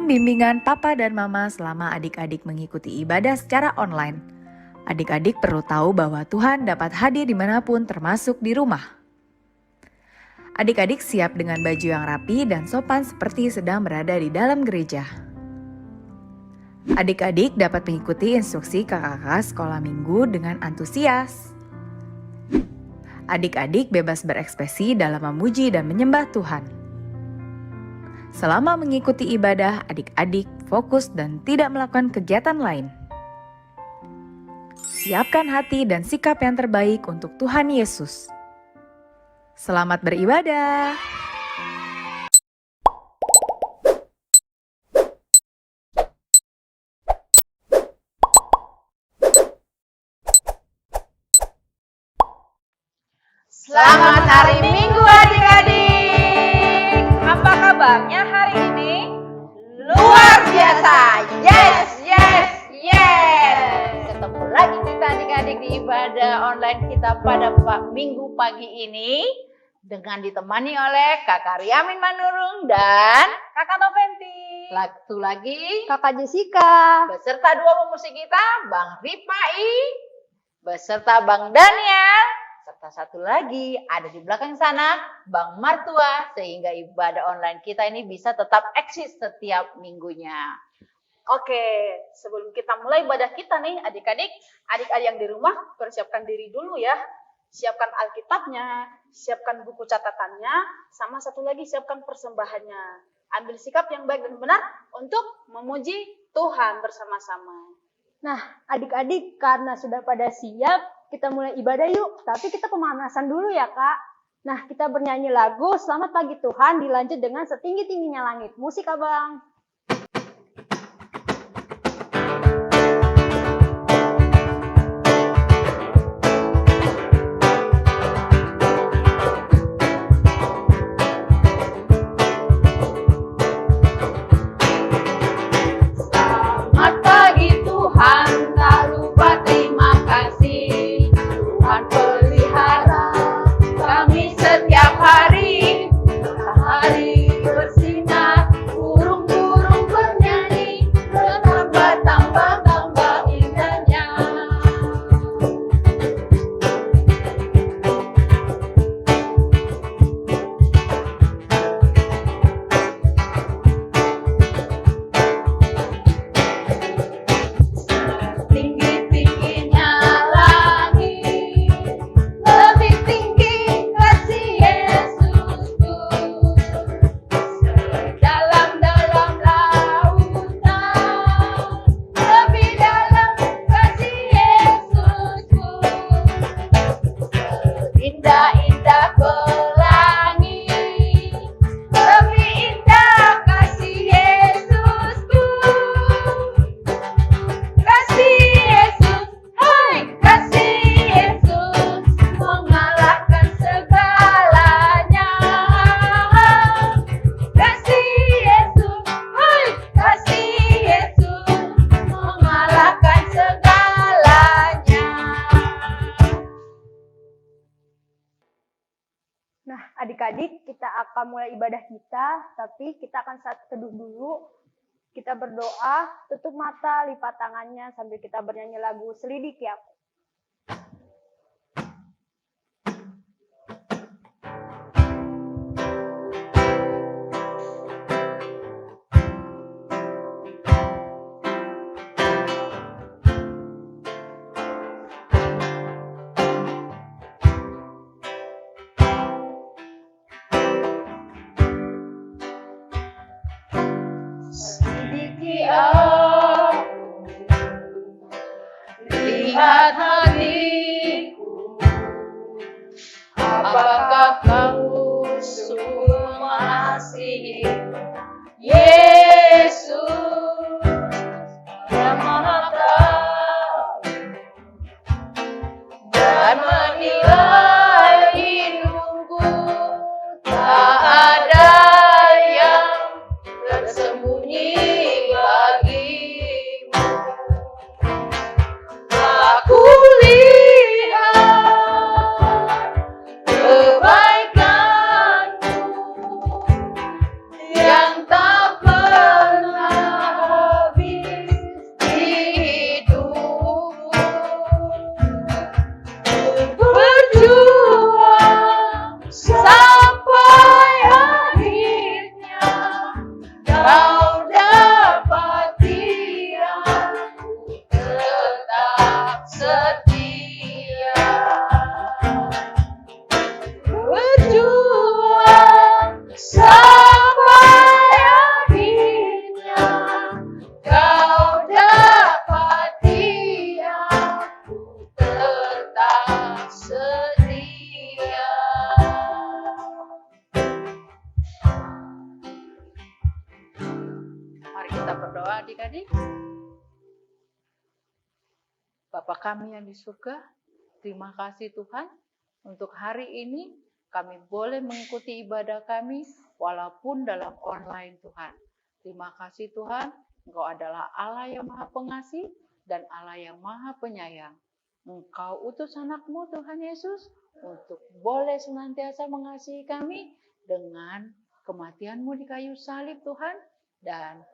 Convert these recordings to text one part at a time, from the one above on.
bimbingan papa dan mama selama adik-adik mengikuti ibadah secara online. Adik-adik perlu tahu bahwa Tuhan dapat hadir dimanapun termasuk di rumah. Adik-adik siap dengan baju yang rapi dan sopan seperti sedang berada di dalam gereja. Adik-adik dapat mengikuti instruksi kakak-kakak sekolah minggu dengan antusias. Adik-adik bebas berekspresi dalam memuji dan menyembah Tuhan. Selama mengikuti ibadah, adik-adik fokus dan tidak melakukan kegiatan lain. Siapkan hati dan sikap yang terbaik untuk Tuhan Yesus. Selamat beribadah! Selamat hari Minggu adik-adik. Apa kabarnya hari ini? Luar biasa. Yes, yes, yes. Ketemu lagi kita adik-adik di ibadah online kita pada Minggu pagi ini dengan ditemani oleh Kakak Riamin Manurung dan Kakak Noventi. Satu lagi Kakak Jessica. beserta dua pemusik kita Bang Ripai beserta Bang Daniel. Serta satu lagi ada di belakang sana Bang Martua, sehingga ibadah online kita ini bisa tetap eksis setiap minggunya. Oke, sebelum kita mulai ibadah kita nih adik-adik yang di rumah persiapkan diri dulu ya. Siapkan Alkitabnya, siapkan buku catatannya, sama satu lagi siapkan persembahannya. Ambil sikap yang baik dan benar untuk memuji Tuhan bersama-sama. Nah, adik-adik karena sudah pada siap, kita mulai ibadah yuk. Tapi kita pemanasan dulu ya, Kak. Nah, kita bernyanyi lagu Selamat Pagi Tuhan dilanjut dengan Setinggi-tingginya Langit. Musik, Abang. Selamat pagi Tuhan, tak lupa terima kasih. Tuhan pelihara kami setiap hari. Matahari bersinar, burung-burung bernyanyi, bertambah-tambah indahnya. Tinggi-tingginya langit, lebih tinggi kasih Yesusku. Dalam-dalam lautan, lebih dalam kasih Yesusku. Indah-indah pelangi, lebih indah kasih Yesusku. Kasih Yesus, hai kasih Yesus, mengalahkan segalanya. Kasih Yesus, hai kasih Yesus, mengalahkan segalanya. Nah, adik-adik, kita akan mulai ibadah kita, tapi kita akan saat teduh dulu. Kita berdoa, tutup mata, lipat tangannya sambil kita bernyanyi lagu Selidiki Aku. Selidiki aku, lihat hatiku, apakah kau sungguh mengasihi Yesus yang Maha Tahu dan menilai hidupku, tak ada yang tersembunyi bagimu. Aku adik-adik? Bapa kami yang di surga, terima kasih Tuhan untuk hari ini kami boleh mengikuti ibadah kami walaupun dalam online Tuhan. Terima kasih Tuhan, Engkau adalah Allah yang Maha Pengasih dan Allah yang Maha Penyayang. Engkau utus anak-Mu Tuhan Yesus untuk boleh senantiasa mengasihi kami dengan kematian-Mu di kayu salib Tuhan. Dan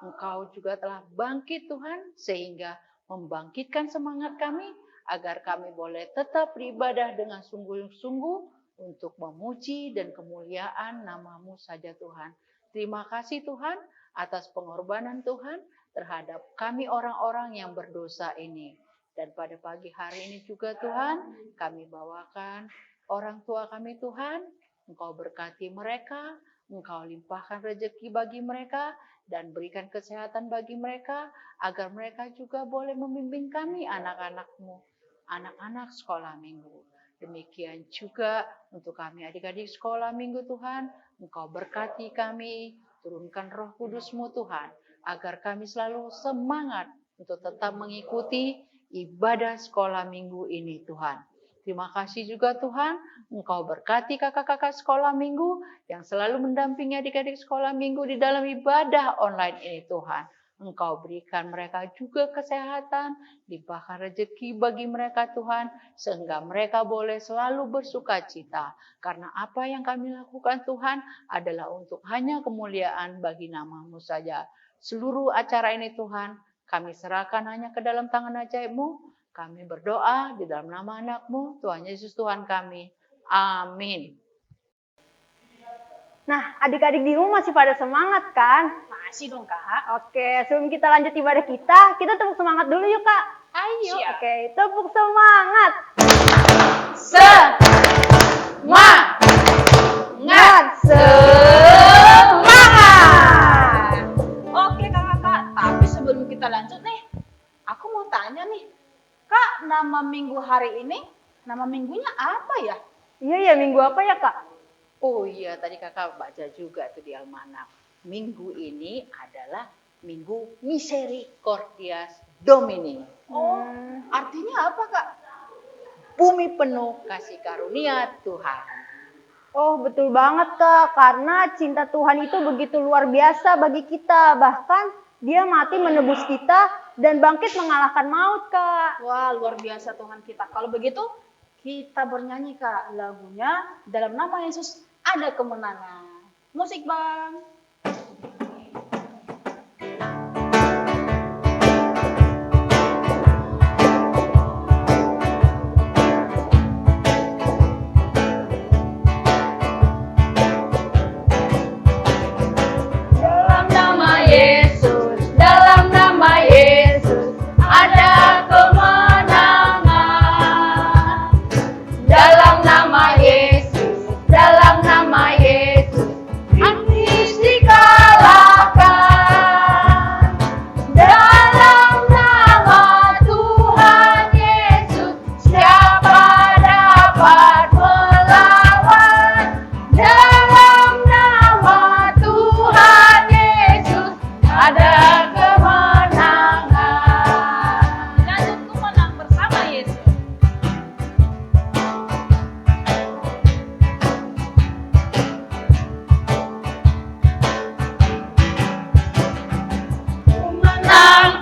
Engkau juga telah bangkit Tuhan sehingga membangkitkan semangat kami agar kami boleh tetap beribadah dengan sungguh-sungguh untuk memuji dan kemuliaan nama-Mu saja Tuhan. Terima kasih Tuhan atas pengorbanan Tuhan terhadap kami orang-orang yang berdosa ini. Dan pada pagi hari ini juga Tuhan, kami bawakan orang tua kami Tuhan, Engkau berkati mereka, Engkau limpahkan rezeki bagi mereka, dan berikan kesehatan bagi mereka, agar mereka juga boleh membimbing kami anak-anak-Mu, anak-anak sekolah minggu. Demikian juga untuk kami adik-adik sekolah minggu Tuhan, Engkau berkati kami, turunkan Roh Kudus-Mu Tuhan, agar kami selalu semangat untuk tetap mengikuti ibadah sekolah minggu ini Tuhan. Terima kasih juga Tuhan, Engkau berkati kakak-kakak sekolah minggu yang selalu mendampingi adik-adik sekolah minggu di dalam ibadah online ini Tuhan. Engkau berikan mereka juga kesehatan, limpahkan rezeki bagi mereka Tuhan, sehingga mereka boleh selalu bersuka cita. Karena apa yang kami lakukan Tuhan adalah untuk hanya kemuliaan bagi nama-Mu saja. Seluruh acara ini Tuhan, kami serahkan hanya ke dalam tangan ajaib-Mu. Kami berdoa di dalam nama anak-Mu, Tuhan Yesus Tuhan kami. Amin. Nah, adik-adik di rumah masih pada semangat kan? Masih dong Kak. Oke, sebelum kita lanjut ibadah kita tepuk semangat dulu yuk Kak. Ayo. Siap. Oke, tepuk semangat. Semangat. Oke kakak-kakak, tapi sebelum kita lanjut nih, aku mau tanya nih, Kak, nama minggu hari ini, nama minggunya apa ya? Iya ya, minggu apa ya Kak? Oh iya, tadi kakak baca juga tuh di almanak. Minggu ini adalah Minggu Misericordias Domini. Oh, artinya apa Kak? Bumi penuh kasih karunia Tuhan. Oh, betul banget Kak, karena cinta Tuhan itu begitu luar biasa bagi kita. Bahkan Dia mati menebus kita dan bangkit mengalahkan maut Kak. Wah, luar biasa Tuhan kita. Kalau begitu, kita bernyanyi Kak lagunya dalam nama Yesus ada kemenangan. Musik Bang. Dalam nama Yesus, dalam nama Yesus, ada kemenangan. Dalam nama Yesus, dalam nama Yesus, iblis dikalahkan. Dalam nama Tuhan Yesus, siapa dapat melawan? Dalam nama Tuhan Yesus, ada kemenangan. Lanjut ku menang bersama Yesus.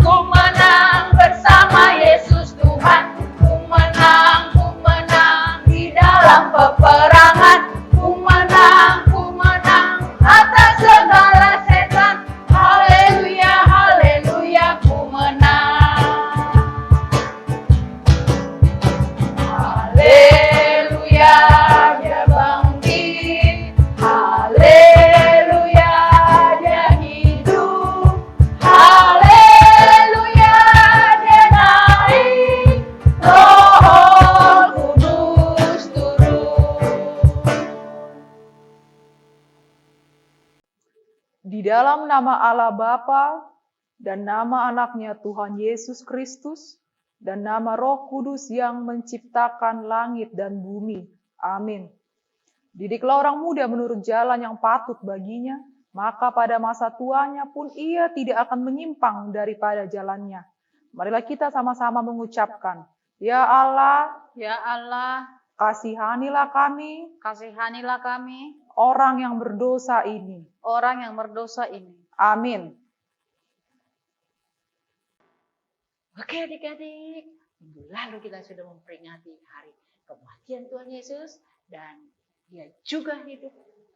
Ku menang bersama Yesus Tuhan. Ku menang di dalam peperangan. Ku menang atas segala setan. Haleluya, haleluya, ku menang. Haleluya, dia bangkit. Haleluya, dia hidup. Haleluya, dia naik. Roh Kudus turun. Di dalam nama Allah Bapa dan nama anaknya Tuhan Yesus Kristus dan nama Roh Kudus yang menciptakan langit dan bumi. Amin. Didiklah orang muda menurut jalan yang patut baginya maka pada masa tuanya pun ia tidak akan menyimpang daripada jalannya. Marilah kita sama-sama mengucapkan, Ya Allah, Ya Allah, kasihanilah kami, kasihanilah kami, orang yang berdosa ini. orang yang berdosa ini. Amin. Oke adik-adik, minggu lalu kita sudah memperingati hari kematian Tuhan Yesus dan dia juga hidup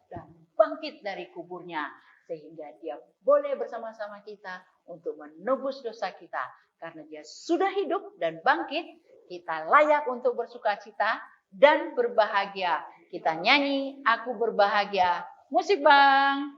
dan bangkit dari kuburnya sehingga dia boleh bersama-sama kita untuk menebus dosa kita. Karena dia sudah hidup dan bangkit, kita layak untuk bersukacita dan berbahagia. Kita nyanyi, aku berbahagia. Musik Bang.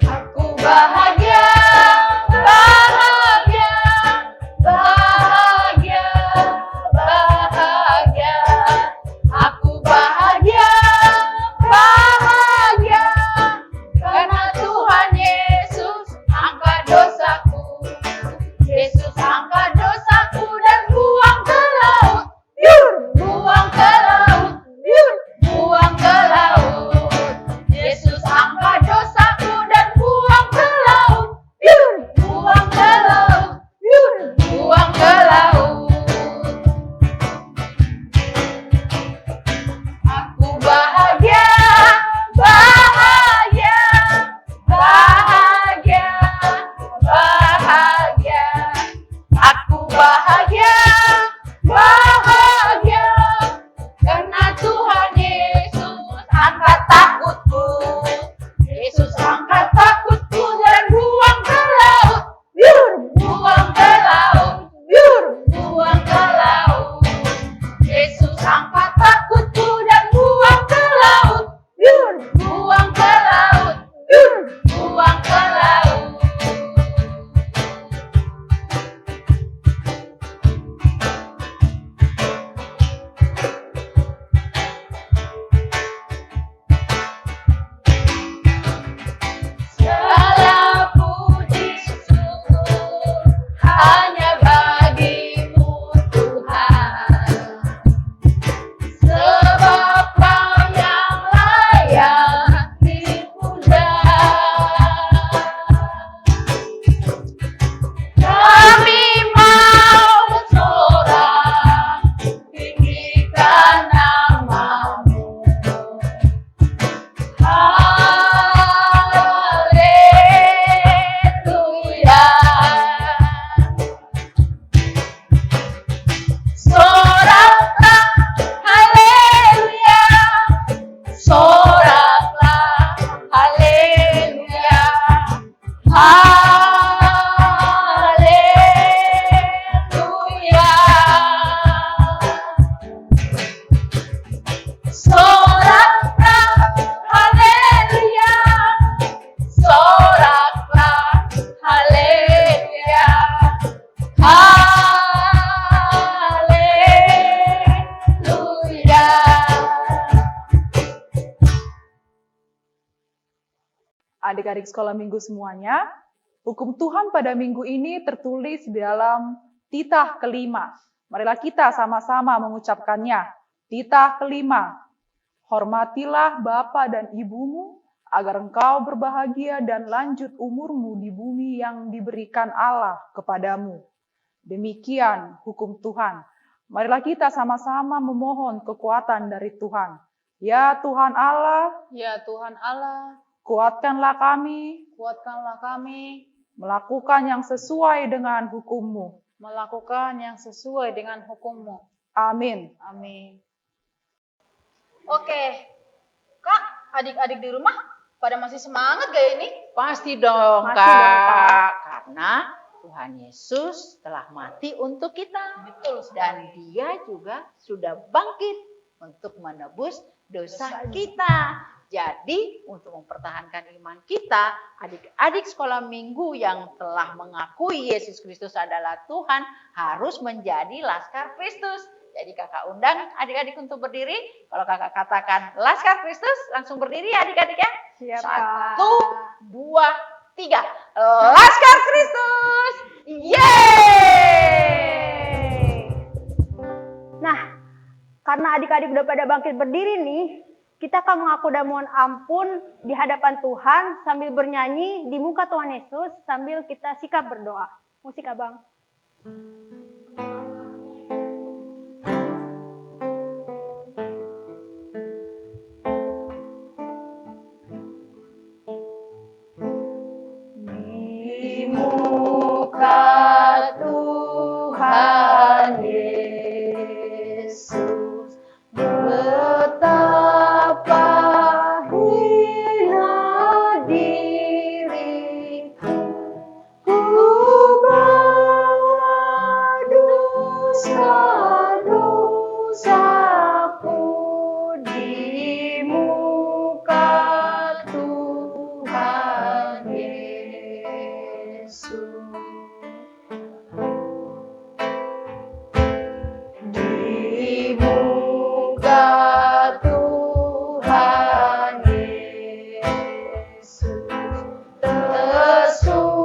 Aku bahagia, bahagia, bahagia, bahagia. Aku bahagia, bahagia, karena Tuhan Yesus angkat dosaku. Yesus angkat dosaku dan buang ke laut. Buang ke laut, buang ke laut. Yesus angkat dosaku dan buang ke laut. Buang ke laut, buang ke laut. Aku bahagia, bahagia, bahagia, bahagia. Aku bahagia, bahagia, karena Tuhan Yesus angkat takutku. Yesus angkat takutku dan buang ke laut. Buang ke laut, buang ke laut. Yesus angkat takutku dan buang ke laut. Buang ke laut, buang ke laut. Segala puji syukur hanya bagimu Tuhan. Sebab Kau yang layak dipuja. Kami mau bersorak, tinggikan nama-Mu. Haleluya. Soraklah, haleluya. Soraklah, haleluya. Haleluya. Soraklah, haleluya. Soraklah, haleluya. Haleluya. Adik-adik sekolah minggu semuanya, hukum Tuhan pada minggu ini tertulis di dalam titah kelima. Marilah kita sama-sama mengucapkannya. Titah kelima, hormatilah bapa dan ibumu, agar engkau berbahagia dan lanjut umurmu di bumi yang diberikan Allah kepadamu. Demikian hukum Tuhan. Marilah kita sama-sama memohon kekuatan dari Tuhan. Ya Tuhan Allah, Ya Tuhan Allah, kuatkanlah kami kuatkanlah kami melakukan yang sesuai dengan hukum-Mu. melakukan yang sesuai dengan hukum-Mu. Amin. Amin. Oke, Kak, adik-adik di rumah pada masih semangat gak ini? Pasti dong, Pasti dong, Kak. Kak. Karena Tuhan Yesus telah mati untuk kita. Betul Dan dia juga sudah bangkit untuk menebus dosa kita. Jadi untuk mempertahankan iman kita, adik-adik sekolah minggu yang telah mengakui Yesus Kristus adalah Tuhan harus menjadi Laskar Kristus. Jadi kakak undang adik-adik untuk berdiri. Kalau kakak katakan Laskar Kristus, langsung berdiri ya adik-adik ya. Siap, 1, 2, 3. Laskar Kristus. Yeay! Nah, karena adik-adik udah pada bangkit berdiri nih, kita akan mengaku dan mohon ampun di hadapan Tuhan sambil bernyanyi di muka Tuhan Yesus sambil kita sikap berdoa. Musik Abang. Di muka Tuhan Yesus, betapa hina diriku, ku bawa dosa-dosaku di muka Tuhan Yesus. Di muka Tuhan Yesus, tersungkur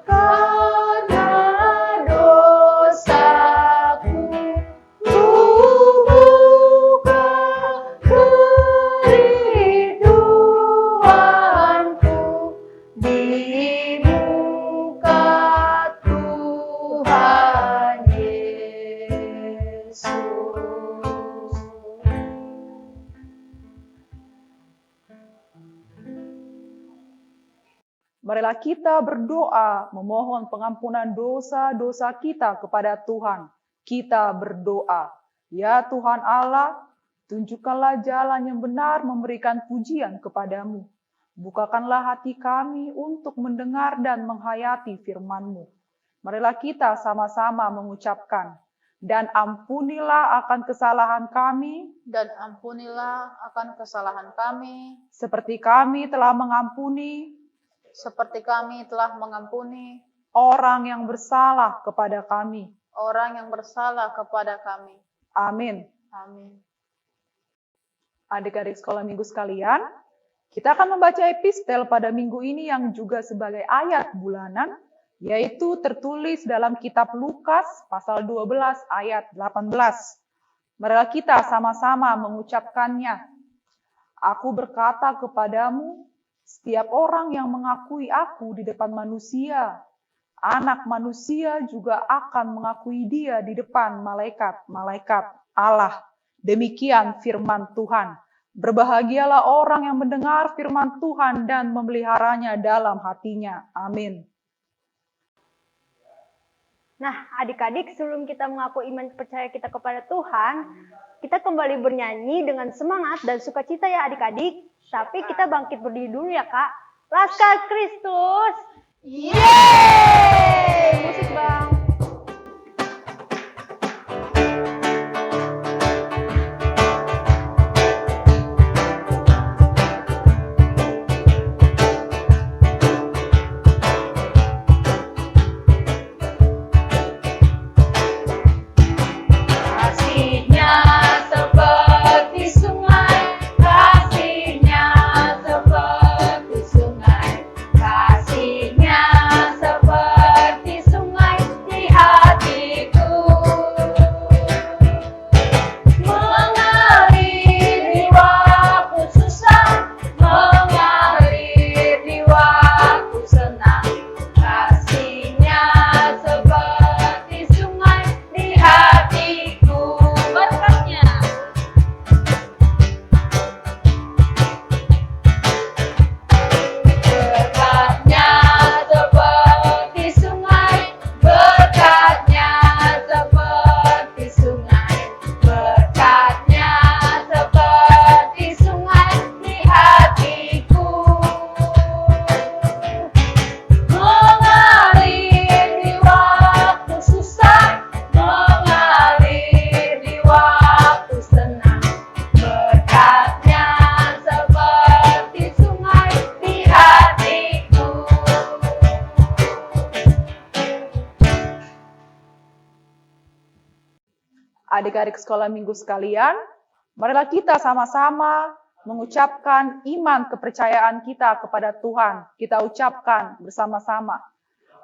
karena dosaku, ku buka kerinduanku di muka Tuhan Yesus. Marilah kita berdoa memohon pengampunan dosa-dosa kita kepada Tuhan. Kita berdoa, ya Tuhan Allah, tunjukkanlah jalan yang benar memberikan pujian kepadamu. Bukakanlah hati kami untuk mendengar dan menghayati firman-Mu. Marilah kita sama-sama mengucapkan, dan ampunilah akan kesalahan kami, Dan ampunilah akan kesalahan kami, seperti kami telah mengampuni seperti kami telah mengampuni orang yang bersalah kepada kami. orang yang bersalah kepada kami. Amin. Amin. Adik-adik sekolah minggu sekalian, kita akan membaca epistel pada minggu ini yang juga sebagai ayat bulanan, yaitu tertulis dalam kitab Lukas pasal 12 ayat 18. Marilah kita sama-sama mengucapkannya. Aku berkata kepadamu, setiap orang yang mengakui aku di depan manusia, Anak Manusia juga akan mengakui dia di depan malaikat-malaikat Allah. Demikian firman Tuhan. Berbahagialah orang yang mendengar firman Tuhan dan memeliharanya dalam hatinya. Amin. Nah, adik-adik, sebelum kita mengaku iman percaya kita kepada Tuhan, kita kembali bernyanyi dengan semangat dan sukacita ya adik-adik. Tapi kita bangkit berdiri dulu ya Kak. Laskar Kristus. Yeay! Musik Bang. Kasihnya seperti sungai, kasihnya seperti sungai, kasihnya seperti sungai di hatiku, mengalir di waktu susah, mengalir di waktu senang, kasihnya seperti sungai di hatiku, berkatnya. Berkatnya seperti sungai, berkatnya seperti sungai, berkatnya seperti sungai di hatiku, mengalir di waktu susah, mengalir di waktu senang, berkatnya seperti sungai di hatiku. Adik-adik sekolah minggu sekalian, marilah kita sama-sama mengucapkan iman kepercayaan kita kepada Tuhan. Kita ucapkan bersama-sama.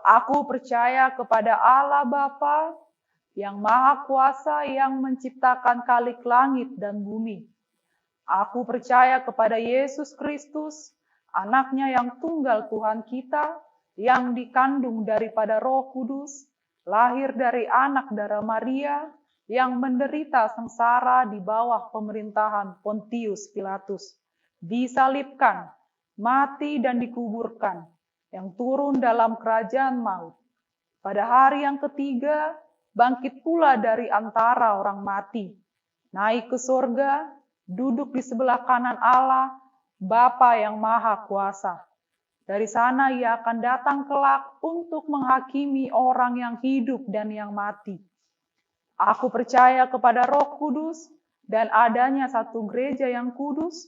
Aku percaya kepada Allah Bapa yang Maha Kuasa yang menciptakan kalik langit dan bumi. Aku percaya kepada Yesus Kristus, anaknya yang tunggal Tuhan kita, yang dikandung daripada Roh Kudus, lahir dari anak darah Maria, yang menderita sengsara di bawah pemerintahan Pontius Pilatus, disalibkan, mati dan dikuburkan, yang turun dalam kerajaan maut. Pada hari yang ketiga, bangkit pula dari antara orang mati, naik ke surga, duduk di sebelah kanan Allah, Bapa yang Maha Kuasa. Dari sana ia akan datang kelak untuk menghakimi orang yang hidup dan yang mati. Aku percaya kepada Roh Kudus dan adanya satu gereja yang kudus,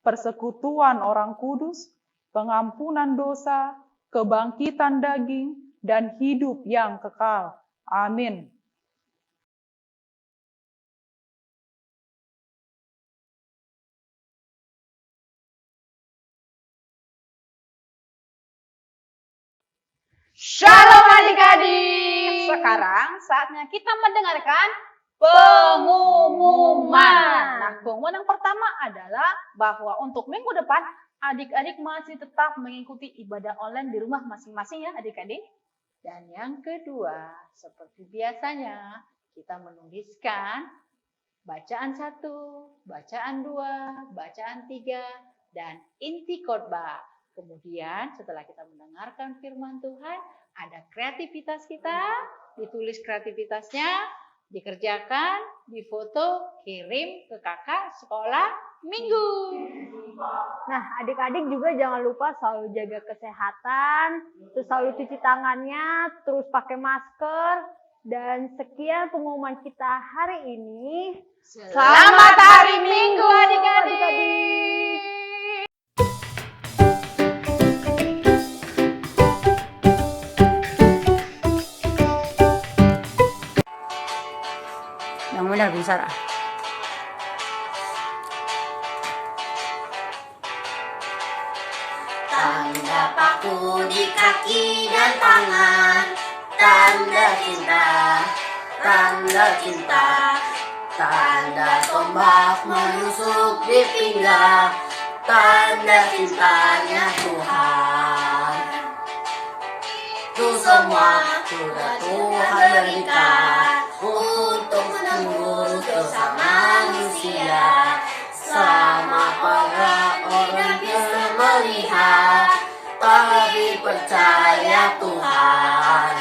persekutuan orang kudus, pengampunan dosa, kebangkitan daging, dan hidup yang kekal. Amin. Shalom adik-adik. Sekarang saatnya kita mendengarkan pengumuman. Nah, pengumuman yang pertama adalah bahwa untuk minggu depan adik-adik masih tetap mengikuti ibadah online di rumah masing-masing ya adik-adik. Dan yang kedua, seperti biasanya kita menuliskan bacaan 1, bacaan 2, bacaan 3, dan inti khotbah. Kemudian setelah kita mendengarkan firman Tuhan, ada kreativitas kita, ditulis kreativitasnya, dikerjakan, difoto, kirim ke kakak sekolah minggu. Nah, adik-adik juga jangan lupa selalu jaga kesehatan, terus selalu cuci tangannya, terus pakai masker. Dan sekian pengumuman kita hari ini. Selamat hari Minggu adik-adik. Yang benar bisa lah. Tanda paku di kaki dan tangan, tanda cinta, tanda cinta, tanda tombak menusuk di pinggang, tanda cintanya Tuhan. Itu semua sudah Tuhan berikan untuk menembus dosa manusia. Sama orang bisa melihat, tapi percaya Tuhan.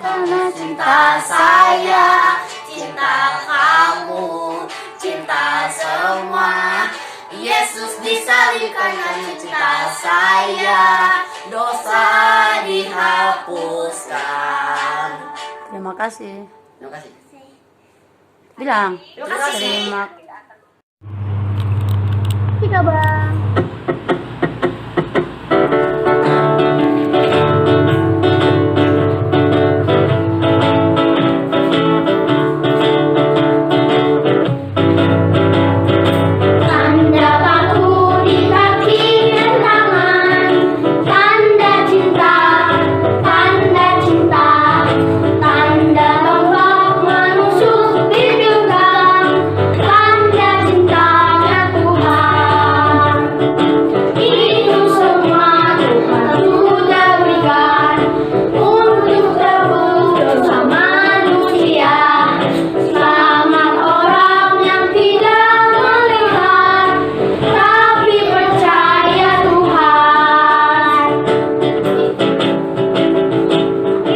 Karena cinta saya, cinta kamu, cinta semua. Yesus disalibkan karena cinta saya, dosa dihapuskan. Terima kasih. Terima kasih. Bilang. Terima kasih. Terima. Tiga bang. Tanda paku di kaki dan tangan, tanda cinta, tanda cinta, tanda tombak menusuk di pinggang, tanda cintanya Tuhan. Itu semua Tuhan sudah berikan untuk tebus dosa manusia. Selamat orang yang tidak melihat, tapi percaya Tuhan.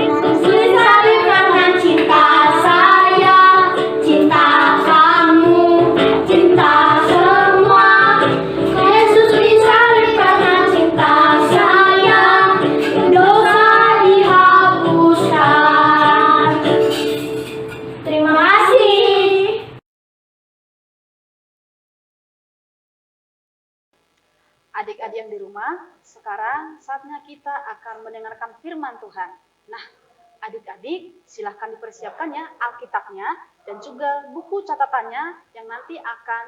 Yesus disalibkan cinta saya, cinta kamu, cinta semua. Yesus disalibkan cinta saya, dosa dihapuskan. Terima kasih. Adik-adik yang di rumah, sekarang saatnya kita akan mendengarkan firman Tuhan. Nah, Adik-adik silahkan dipersiapkan ya Alkitabnya dan juga buku catatannya yang nanti akan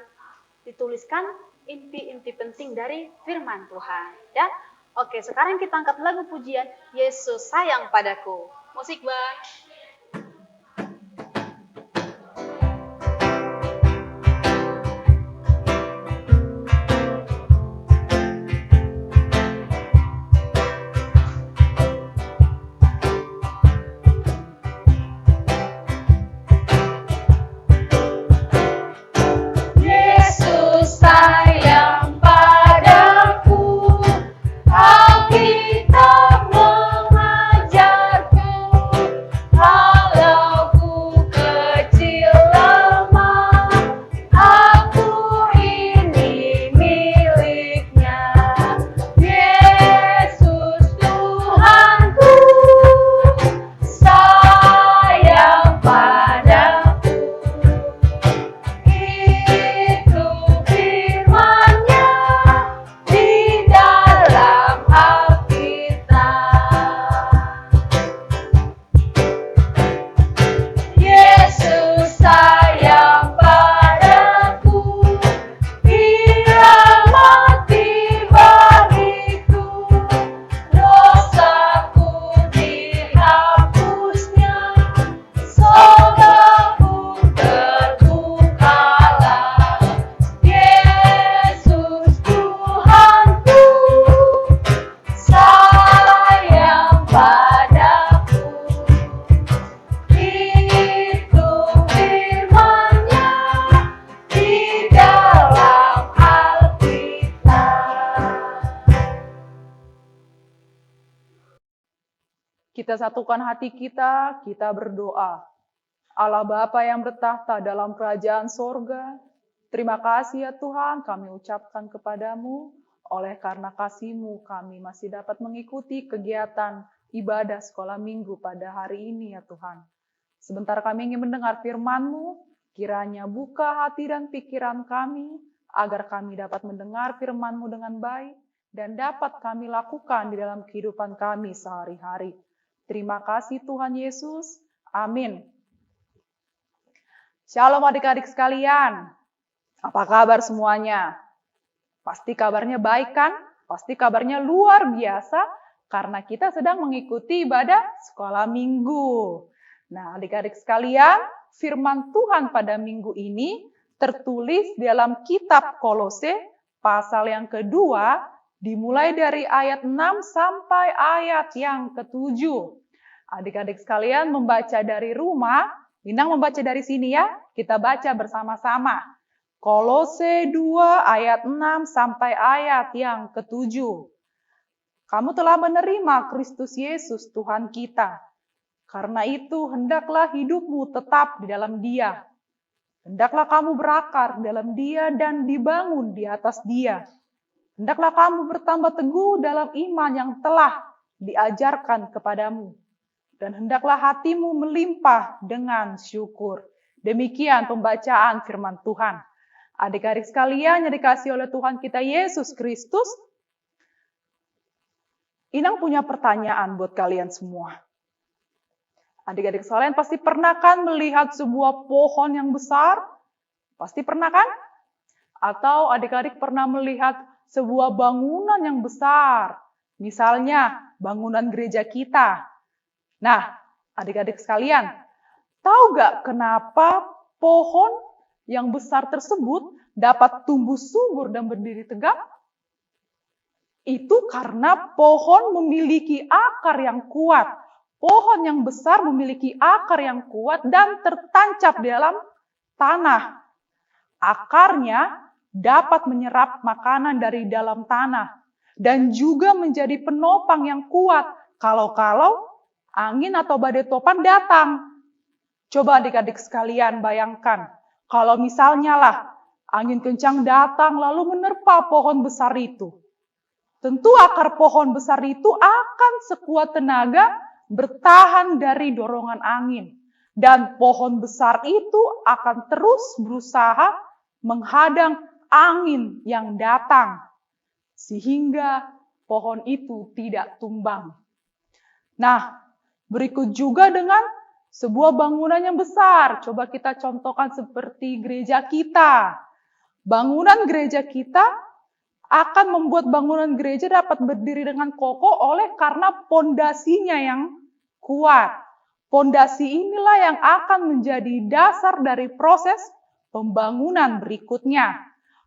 dituliskan inti-inti penting dari firman Tuhan. Ya, oke, sekarang kita angkat lagu pujian Yesus sayang padaku. Musik Bang. Yesus sayang padaku, Alkitab mengajarku, walau ku kecil lemah, aku ini miliknya. Yesus Tuhanku, sayang padaku. Itu firman-Nya di dalam Alkitab. Yesus sayang padaku, Dia mati bagiku, dosaku dihapusnya, sorgaku terbukalah. Yesus Tuhanku, sayang padaku. Itu firman-Nya di dalam Alkitab. Kita satukan hati kita berdoa. Allah Bapa yang bertahta dalam kerajaan sorga, terima kasih ya Tuhan kami ucapkan kepadamu, oleh karena kasih-Mu kami masih dapat mengikuti kegiatan ibadah sekolah minggu pada hari ini ya Tuhan. Sebentar kami ingin mendengar firman-Mu, kiranya buka hati dan pikiran kami, agar kami dapat mendengar firman-Mu dengan baik, dan dapat kami lakukan di dalam kehidupan kami sehari-hari. Terima kasih Tuhan Yesus. Amin. Shalom adik-adik sekalian. Apa kabar semuanya? Pasti kabarnya baik kan? Pasti kabarnya luar biasa karena kita sedang mengikuti ibadah sekolah minggu. Nah, adik-adik sekalian, firman Tuhan pada minggu ini tertulis dalam kitab Kolose pasal yang kedua, dimulai dari ayat 6 sampai ayat yang ke-7. Adik-adik sekalian membaca dari rumah, Inang membaca dari sini ya, kita baca bersama-sama. Kolose 2 ayat 6 sampai ayat yang ke-7. Kamu telah menerima Kristus Yesus Tuhan kita. Karena itu hendaklah hidupmu tetap di dalam Dia. Hendaklah kamu berakar di dalam Dia dan dibangun di atas Dia. Hendaklah kamu bertambah teguh dalam iman yang telah diajarkan kepadamu. Dan hendaklah hatimu melimpah dengan syukur. Demikian pembacaan firman Tuhan. Adik-adik sekalian yang dikasihi oleh Tuhan kita Yesus Kristus, Inang punya pertanyaan buat kalian semua. Adik-adik sekalian pasti pernah kan melihat sebuah pohon yang besar? Pasti pernah kan? Atau adik-adik pernah melihat sebuah bangunan yang besar? Misalnya bangunan gereja kita. Nah, adik-adik sekalian, tahu gak kenapa pohon yang besar tersebut dapat tumbuh subur dan berdiri tegak? Itu karena pohon memiliki akar yang kuat. Pohon yang besar memiliki akar yang kuat dan tertancap di dalam tanah. Akarnya dapat menyerap makanan dari dalam tanah dan juga menjadi penopang yang kuat kalau-kalau angin atau badai topan datang. Coba adik-adik sekalian bayangkan, kalau misalnya lah angin kencang datang lalu menerpa pohon besar itu. Tentu akar pohon besar itu akan sekuat tenaga bertahan dari dorongan angin. Dan pohon besar itu akan terus berusaha menghadang angin yang datang. Sehingga pohon itu tidak tumbang. Nah, Berikut juga dengan sebuah bangunan yang besar. Coba kita contohkan seperti gereja kita. Bangunan gereja kita akan membuat bangunan gereja dapat berdiri dengan kokoh karena pondasinya yang kuat. Pondasi inilah yang akan menjadi dasar dari proses pembangunan berikutnya.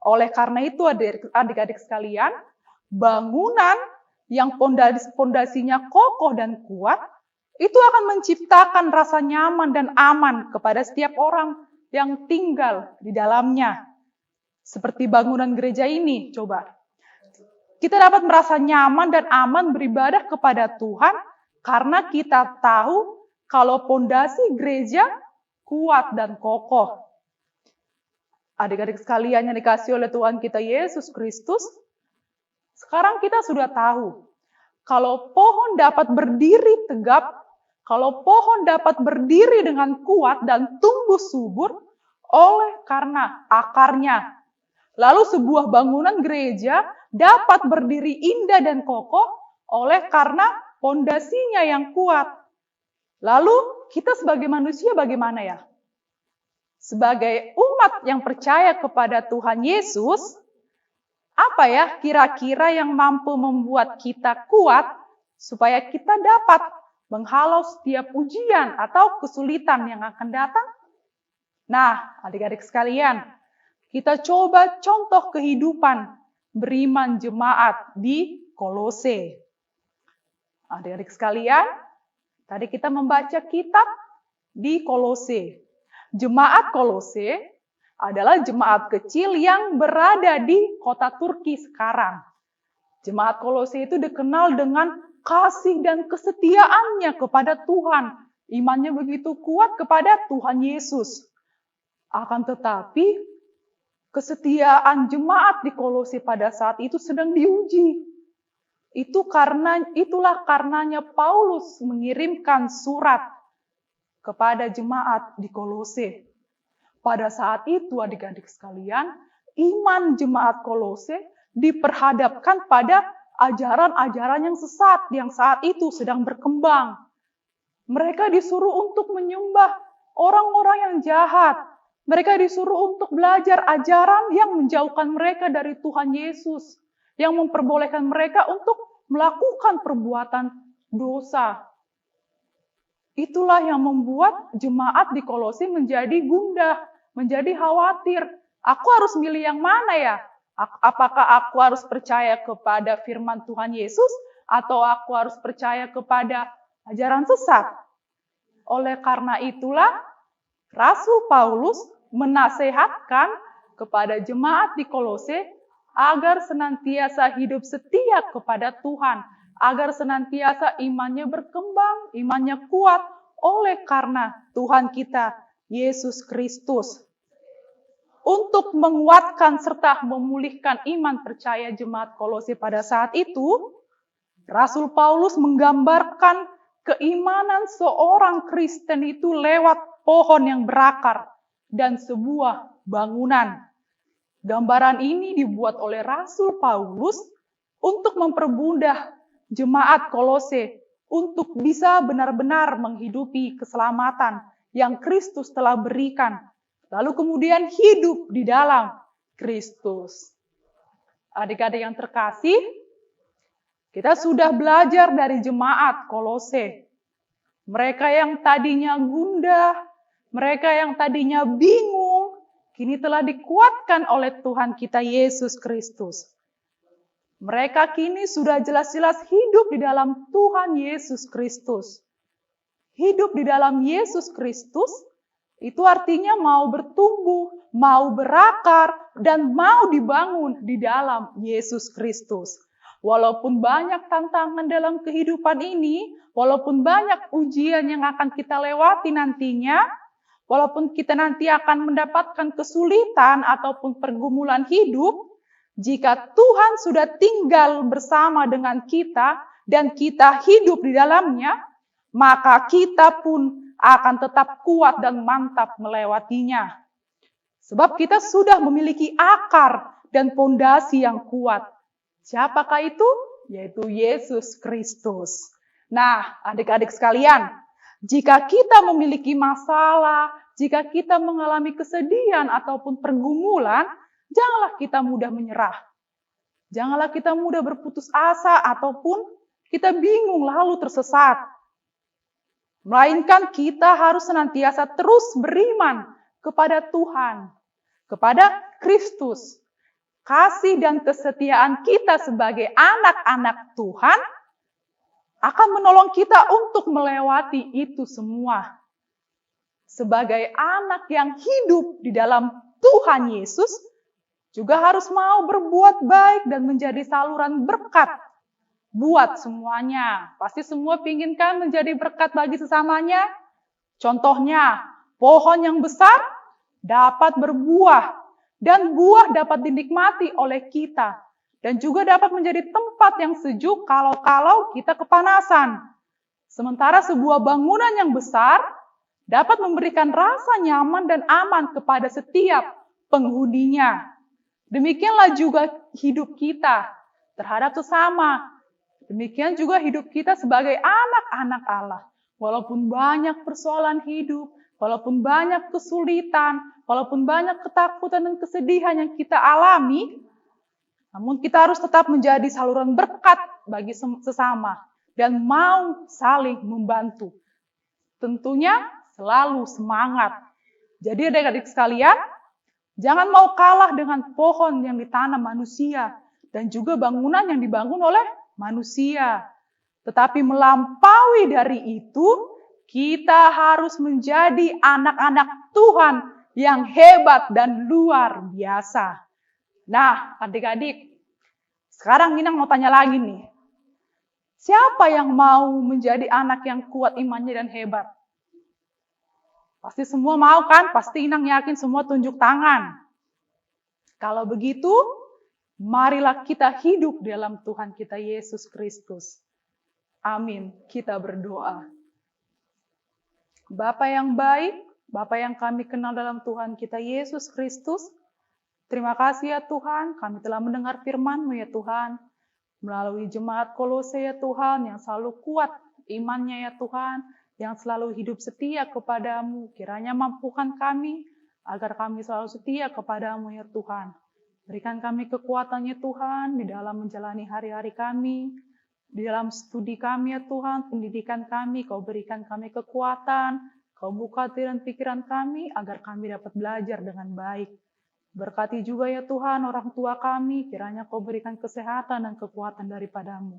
Oleh karena itu adik-adik sekalian, bangunan yang pondasinya kokoh dan kuat, itu akan menciptakan rasa nyaman dan aman kepada setiap orang yang tinggal di dalamnya. Seperti bangunan gereja ini, coba. Kita dapat merasa nyaman dan aman beribadah kepada Tuhan karena kita tahu kalau pondasi gereja kuat dan kokoh. Adik-adik sekalian yang dikasihi oleh Tuhan kita Yesus Kristus, sekarang kita sudah tahu kalau pohon dapat berdiri tegap, kalau pohon dapat berdiri dengan kuat dan tumbuh subur karena akarnya. Lalu sebuah bangunan gereja dapat berdiri indah dan kokoh karena pondasinya yang kuat. Lalu kita sebagai manusia bagaimana ya? Sebagai umat yang percaya kepada Tuhan Yesus, apa ya kira-kira yang mampu membuat kita kuat supaya kita dapat menghalau setiap ujian atau kesulitan yang akan datang? Nah, adik-adik sekalian, kita coba contoh kehidupan beriman jemaat di Kolose. Adik-adik sekalian, tadi kita membaca kitab di Kolose. Jemaat Kolose adalah jemaat kecil yang berada di kota Turki sekarang. Jemaat Kolose itu dikenal dengan kasih dan kesetiaannya kepada Tuhan. Imannya begitu kuat kepada Tuhan Yesus. Akan tetapi, kesetiaan jemaat di Kolose pada saat itu sedang diuji. Itulah karenanya Paulus mengirimkan surat kepada jemaat di Kolose. Pada saat itu adik-adik sekalian, iman jemaat Kolose diperhadapkan pada ajaran-ajaran yang sesat yang saat itu sedang berkembang. Mereka disuruh untuk menyembah orang-orang yang jahat. Mereka disuruh untuk belajar ajaran yang menjauhkan mereka dari Tuhan Yesus, yang memperbolehkan mereka untuk melakukan perbuatan dosa. Itulah yang membuat jemaat di Kolose menjadi gundah, menjadi khawatir. Aku harus milih yang mana ya? Apakah aku harus percaya kepada firman Tuhan Yesus atau aku harus percaya kepada ajaran sesat? Oleh karena itulah Rasul Paulus menasehatkan kepada jemaat di Kolose agar senantiasa hidup setia kepada Tuhan, agar senantiasa imannya berkembang, imannya kuat karena Tuhan kita Yesus Kristus. Untuk menguatkan serta memulihkan iman percaya jemaat Kolose pada saat itu, Rasul Paulus menggambarkan keimanan seorang Kristen itu lewat pohon yang berakar dan sebuah bangunan. Gambaran ini dibuat oleh Rasul Paulus untuk mempermudah jemaat Kolose untuk bisa benar-benar menghidupi keselamatan yang Kristus telah berikan, lalu kemudian hidup di dalam Kristus. Adik-adik yang terkasih, kita sudah belajar dari jemaat Kolose. Mereka yang tadinya gundah, mereka yang tadinya bingung, kini telah dikuatkan oleh Tuhan kita Yesus Kristus. Mereka kini sudah jelas-jelas hidup di dalam Tuhan Yesus Kristus. Hidup di dalam Yesus Kristus itu artinya mau bertumbuh, mau berakar, dan mau dibangun di dalam Yesus Kristus. Walaupun banyak tantangan dalam kehidupan ini, walaupun banyak ujian yang akan kita lewati nantinya, walaupun kita nanti akan mendapatkan kesulitan ataupun pergumulan hidup, jika Tuhan sudah tinggal bersama dengan kita dan kita hidup di dalamnya, maka kita pun akan tetap kuat dan mantap melewatinya. Sebab kita sudah memiliki akar dan pondasi yang kuat. Siapakah itu? Yaitu Yesus Kristus. Nah, adik-adik sekalian, jika kita memiliki masalah, jika kita mengalami kesedihan ataupun pergumulan, janganlah kita mudah menyerah. Janganlah kita mudah berputus asa ataupun kita bingung lalu tersesat. Melainkan kita harus senantiasa terus beriman kepada Tuhan, kepada Kristus. Kasih dan kesetiaan kita sebagai anak-anak Tuhan akan menolong kita untuk melewati itu semua. Sebagai anak yang hidup di dalam Tuhan Yesus, juga harus mau berbuat baik dan menjadi saluran berkat buat semuanya. Pasti semua pinginkan menjadi berkat bagi sesamanya. Contohnya, pohon yang besar dapat berbuah, dan buah dapat dinikmati oleh kita. Dan juga dapat menjadi tempat yang sejuk kalau kita kepanasan. Sementara sebuah bangunan yang besar dapat memberikan rasa nyaman dan aman kepada setiap penghuninya. Demikianlah juga hidup kita terhadap sesama. Demikian juga hidup kita sebagai anak-anak Allah. Walaupun banyak persoalan hidup, walaupun banyak kesulitan, walaupun banyak ketakutan dan kesedihan yang kita alami, namun kita harus tetap menjadi saluran berkat bagi sesama dan mau saling membantu. Tentunya selalu semangat. Jadi adik-adik sekalian, jangan mau kalah dengan pohon yang ditanam manusia dan juga bangunan yang dibangun oleh manusia. Tetapi melampaui dari itu, kita harus menjadi anak-anak Tuhan yang hebat dan luar biasa. Nah, adik-adik, sekarang Minang mau tanya lagi nih. Siapa yang mau menjadi anak yang kuat imannya dan hebat? Pasti semua mau kan? Pasti Inang yakin semua tunjuk tangan. Kalau begitu, marilah kita hidup dalam Tuhan kita Yesus Kristus. Amin. Kita berdoa. Bapa yang baik, Bapa yang kami kenal dalam Tuhan kita Yesus Kristus, terima kasih ya Tuhan, kami telah mendengar firman-Mu ya Tuhan, melalui jemaat Kolose ya Tuhan, yang selalu kuat imannya ya Tuhan, yang selalu hidup setia kepada-Mu. Kiranya mampukan kami, agar kami selalu setia kepada-Mu ya Tuhan. Berikan kami kekuatannya Tuhan, di dalam menjalani hari-hari kami, di dalam studi kami ya Tuhan, pendidikan kami, Kau berikan kami kekuatan, Kau buka hati dan pikiran kami, agar kami dapat belajar dengan baik. Berkati juga ya Tuhan orang tua kami, kiranya Kau berikan kesehatan dan kekuatan daripada-Mu.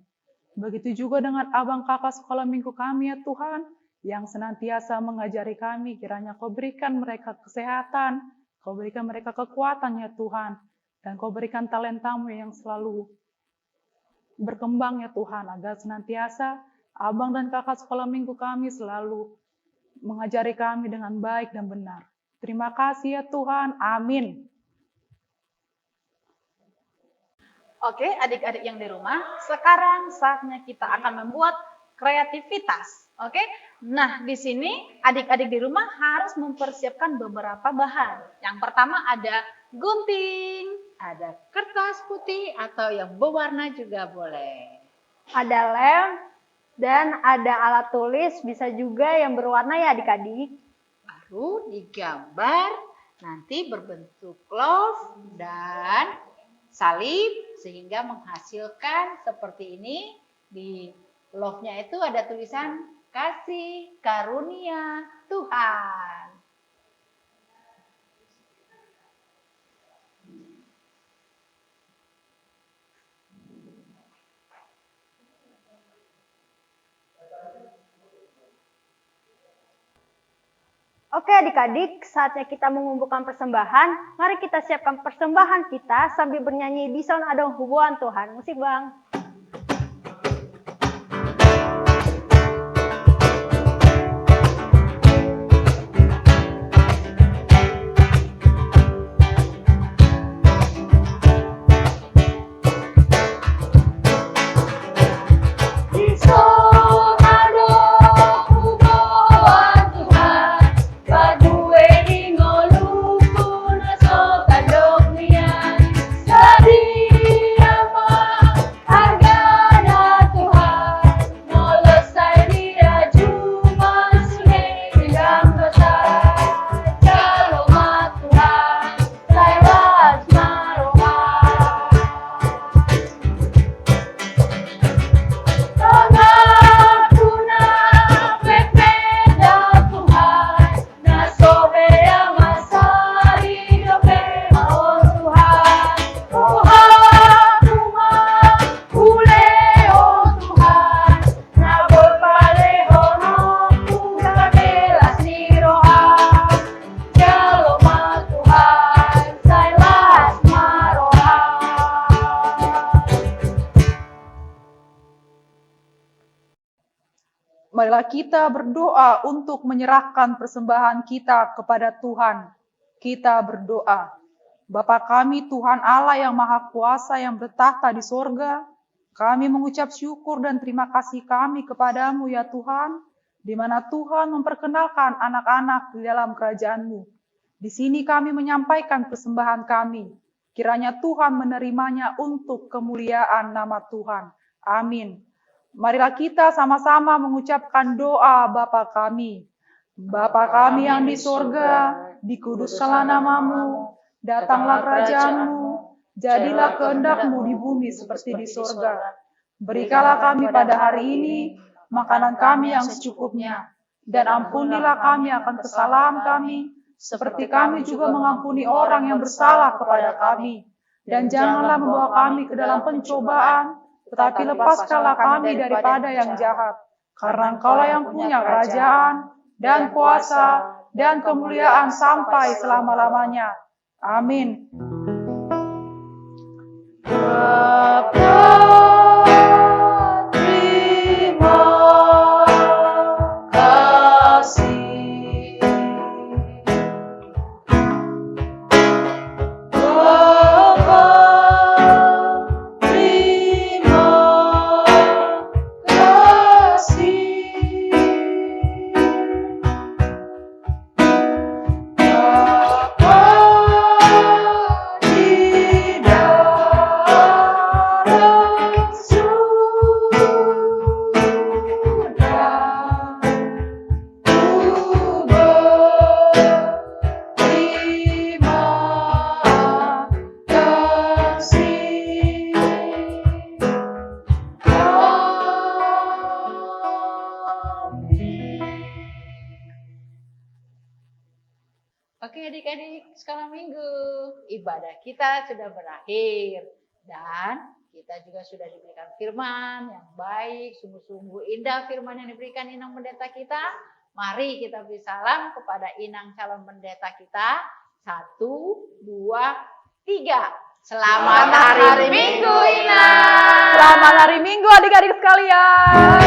Begitu juga dengan abang kakak sekolah minggu kami ya Tuhan, yang senantiasa mengajari kami, kiranya Kau berikan mereka kesehatan, Kau berikan mereka kekuatan ya Tuhan, dan Kau berikan talenta-Mu yang selalu berkembang ya Tuhan, agar senantiasa abang dan kakak sekolah minggu kami selalu mengajari kami dengan baik dan benar. Terima kasih ya Tuhan, amin. Oke, adik-adik yang di rumah, sekarang saatnya kita akan membuat kreativitas. Oke, nah di sini adik-adik di rumah harus mempersiapkan beberapa bahan. Yang pertama ada gunting, ada kertas putih atau yang berwarna juga boleh. Ada lem dan ada alat tulis, bisa juga yang berwarna ya adik-adik. Baru digambar, nanti berbentuk love dan salib sehingga menghasilkan seperti ini. Di love-nya itu ada tulisan kasih karunia Tuhan. Oke adik-adik, saatnya kita mengumpulkan persembahan. Mari kita siapkan persembahan kita sambil bernyanyi di sound adong hubungan Tuhan. Musik bang. Sadia Marilah kita berdoa untuk menyerahkan persembahan kita kepada Tuhan. Kita berdoa. Bapa kami Tuhan Allah yang Maha Kuasa yang bertahta di sorga, kami mengucap syukur dan terima kasih kami kepadamu ya Tuhan, di mana Tuhan memperkenalkan anak-anak di dalam kerajaan-Mu. Di sini kami menyampaikan persembahan kami. Kiranya Tuhan menerimanya untuk kemuliaan nama Tuhan. Amin. Marilah kita sama-sama mengucapkan doa Bapa kami. Bapa kami yang di sorga, dikuduskanlah namamu, datanglah kerajaan-Mu, jadilah kehendak-Mu di bumi seperti di sorga. Berikanlah kami pada hari ini makanan kami yang secukupnya, dan ampunilah kami akan kesalahan kami, seperti kami juga mengampuni orang yang bersalah kepada kami. Dan janganlah membawa kami ke dalam pencobaan, tetapi lepaskanlah kami daripada yang jahat. Karena Engkaulah yang punya kerajaan, dan kuasa, dan kemuliaan sampai selama-lamanya. Amin. Oke adik-adik sekolah minggu, ibadah kita sudah berakhir dan kita juga sudah diberikan firman yang baik, sungguh-sungguh indah firman yang diberikan Inang Pendeta kita. Mari kita beri salam kepada Inang calon pendeta kita. 1, 2, 3. Selamat hari Minggu Inang. Selamat hari Minggu adik-adik sekalian.